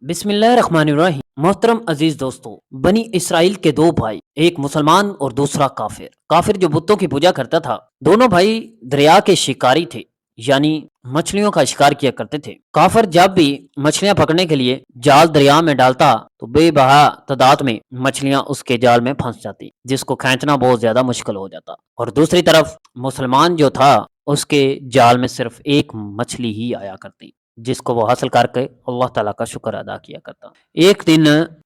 بسم اللہ الرحمن الرحیم۔ محترم عزیز دوستو، بنی اسرائیل کے دو بھائی، ایک مسلمان اور دوسرا کافر۔ کافر جو بتوں کی پوجا کرتا تھا، دونوں بھائی دریا کے شکاری تھے، یعنی مچھلیوں کا شکار کیا کرتے تھے۔ کافر جب بھی مچھلیاں پکڑنے کے لیے جال دریا میں ڈالتا تو بے بہا تعداد میں مچھلیاں اس کے جال میں پھنس جاتی، جس کو کھینچنا بہت زیادہ مشکل ہو جاتا۔ اور دوسری طرف مسلمان جو تھا، اس کے جال میں صرف ایک مچھلی ہی آیا کرتی، جس کو وہ حاصل کر کے اللہ تعالیٰ کا شکر ادا کیا کرتا۔ ایک دن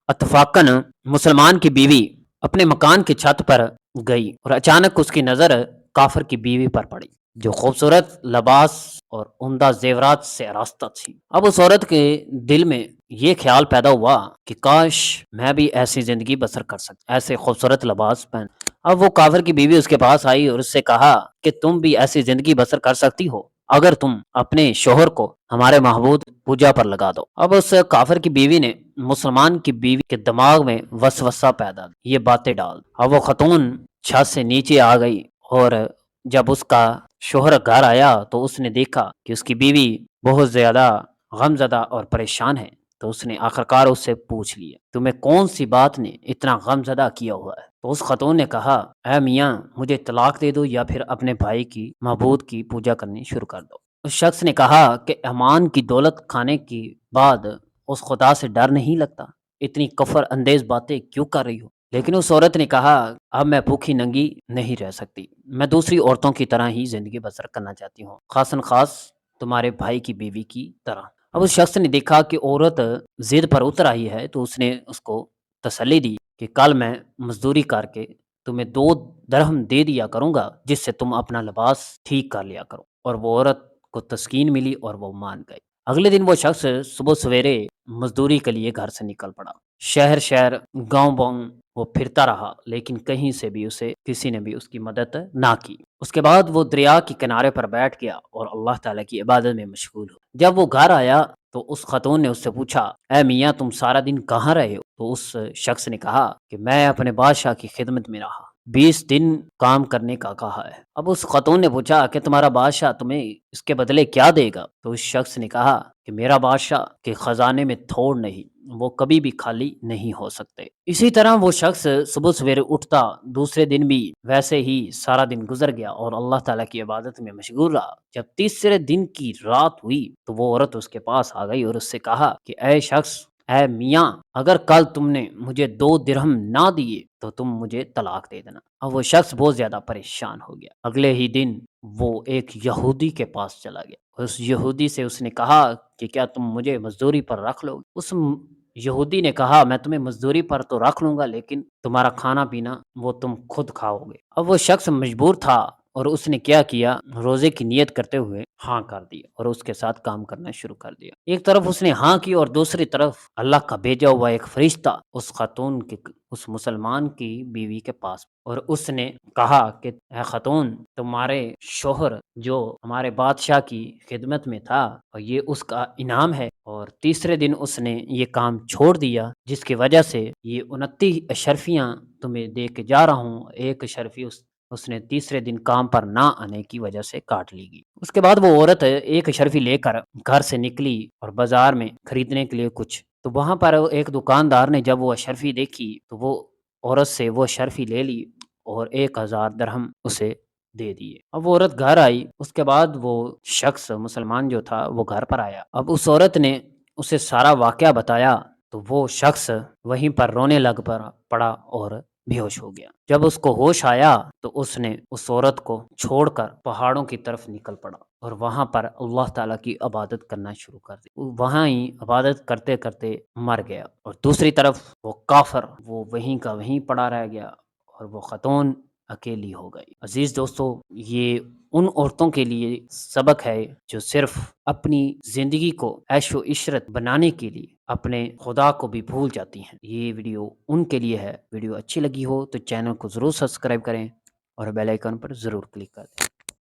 اتفاقاً مسلمان کی بیوی اپنے مکان کی چھت پر گئی اور اچانک اس کی نظر کافر کی بیوی پر پڑی، جو خوبصورت لباس اور عمدہ زیورات سے آراستہ تھی۔ اب اس عورت کے دل میں یہ خیال پیدا ہوا کہ کاش میں بھی ایسی زندگی بسر کر سکتا، ایسے خوبصورت لباس پہن۔ اب وہ کافر کی بیوی اس کے پاس آئی اور اس سے کہا کہ تم بھی ایسی زندگی بسر کر سکتی ہو اگر تم اپنے شوہر کو ہمارے معبود پوجا پر لگا دو۔ اب اس کافر کی بیوی نے مسلمان کی بیوی کے دماغ میں وسوسہ پیدا، یہ باتیں ڈال۔ اب وہ خاتون چھت سے نیچے آ گئی اور جب اس کا شوہر گھر آیا تو اس نے دیکھا کہ اس کی بیوی بہت زیادہ غمزدہ اور پریشان ہے، تو اس نے آخرکار اس سے پوچھ لیا، تمہیں کون سی بات نے اتنا غمزدہ کیا ہوا ہے؟ تو اس خاتون نے کہا، اے میاں، مجھے طلاق دے دو یا پھر اپنے بھائی کی معبود کی پوجا کرنی شروع کر دو۔ اس شخص نے کہا کہ امان کی دولت کھانے کے بعد اس خدا سے ڈر نہیں لگتا، اتنی کفر اندیز باتیں کیوں کر رہی ہو؟ لیکن اس عورت نے کہا، اب میں بھوکی ننگی نہیں رہ سکتی، میں دوسری عورتوں کی طرح ہی زندگی بسر کرنا چاہتی ہوں، خاصاً خاص تمہارے بھائی کی بیوی کی طرح۔ اب اس شخص نے دیکھا کہ عورت ضد پر اتر آئی ہے، تو اس نے اس کو تسلی دی کہ کل میں مزدوری کر کے تمہیں 2 درہم دے دیا کروں گا، جس سے تم اپنا لباس ٹھیک کر لیا کرو۔ اور وہ عورت کو تسکین ملی اور وہ مان گئی۔ اگلے دن وہ شخص صبح سویرے مزدوری کے لیے گھر سے نکل پڑا۔ شہر شہر گاؤں گاؤں وہ پھرتا رہا، لیکن کہیں سے بھی کسی نے بھی اس کی مدد نہ کی۔ اس کے بعد وہ دریا کے کنارے پر بیٹھ گیا اور اللہ تعالیٰ کی عبادت میں مشغول ہو۔ جب وہ گھر آیا تو اس خاتون نے اس سے پوچھا، اے میاں، تم سارا دن کہاں رہے ہو؟ تو اس شخص نے کہا کہ میں اپنے بادشاہ کی خدمت میں رہا، 20 دن کام کرنے کا کہا ہے۔ اب اس خاتون نے پوچھا کہ تمہارا بادشاہ تمہیں اس کے بدلے کیا دے گا؟ تو اس شخص نے کہا کہ میرا بادشاہ کے خزانے میں تھوڑ نہیں، وہ کبھی بھی خالی نہیں ہو سکتے۔ اسی طرح وہ شخص صبح سویرے اٹھتا، دوسرے دن بھی ویسے ہی سارا دن گزر گیا اور اللہ تعالیٰ کی عبادت میں مشغول رہا۔ جب تیسرے دن کی رات ہوئی تو وہ عورت اس کے پاس آ گئی اور اس سے کہا کہ اے شخص، اے میاں، اگر کل تم نے مجھے 2 درہم نہ دیے تو تم مجھے طلاق دے دینا۔ اب وہ شخص بہت زیادہ پریشان ہو گیا۔ اگلے ہی دن وہ ایک یہودی کے پاس چلا گیا۔ اس یہودی سے اس نے کہا کہ کیا تم مجھے مزدوری پر رکھ لو؟ اس یہودی نے کہا، میں تمہیں مزدوری پر تو رکھ لوں گا، لیکن تمہارا کھانا پینا وہ تم خود کھاؤ گے۔ اب وہ شخص مجبور تھا اور اس نے کیا روزے کی نیت کرتے ہوئے ہاں کر دی اور اس کے ساتھ کام کرنا شروع کر دیا۔ ایک طرف اس نے ہاں کی اور دوسری طرف اللہ کا بھیجا ہوا ایک فرشتہ اس خاتون کی، اس مسلمان کی بیوی کے پاس، اور اس نے کہا کہ اے خاتون، تمہارے شوہر جو ہمارے بادشاہ کی خدمت میں تھا اور یہ اس کا انعام ہے، اور تیسرے دن اس نے یہ کام چھوڑ دیا، جس کی وجہ سے یہ 29 اشرفیاں تمہیں دے کے جا رہا ہوں، ایک اشرفی اس نے تیسرے دن کام پر نہ آنے کی وجہ سے کاٹ لی گئی۔ اس کے بعد وہ عورت ایک اشرفی لے کر گھر سے نکلی اور بازار میں خریدنے کے لیے کچھ، تو وہاں پر ایک دکاندار نے جب وہ اشرفی دیکھی تو وہ عورت سے وہ اشرفی لے لی اور 1000 درہم اسے دے دیے۔ اب وہ عورت گھر آئی، اس کے بعد وہ شخص مسلمان جو تھا وہ گھر پر آیا۔ اب اس عورت نے اسے سارا واقعہ بتایا تو وہ شخص وہیں پر رونے لگ پڑا اور بے ہوش ہو گیا۔ جب اس کو ہوش آیا تو اس نے اس عورت کو چھوڑ کر پہاڑوں کی طرف نکل پڑا اور وہاں پر اللہ تعالیٰ کی عبادت کرنا شروع کر دی۔ وہاں ہی عبادت کرتے کرتے مر گیا، اور دوسری طرف وہ کافر وہ وہیں کا وہیں پڑا رہ گیا اور وہ خاتون اکیلی ہو گئی۔ عزیز دوستو، یہ ان عورتوں کے لیے سبق ہے جو صرف اپنی زندگی کو عیش و عشرت بنانے کے لیے اپنے خدا کو بھی بھول جاتی ہیں۔ یہ ویڈیو ان کے لیے ہے۔ ویڈیو اچھی لگی ہو تو چینل کو ضرور سبسکرائب کریں اور بیل آئیکن پر ضرور کلک کر دیں۔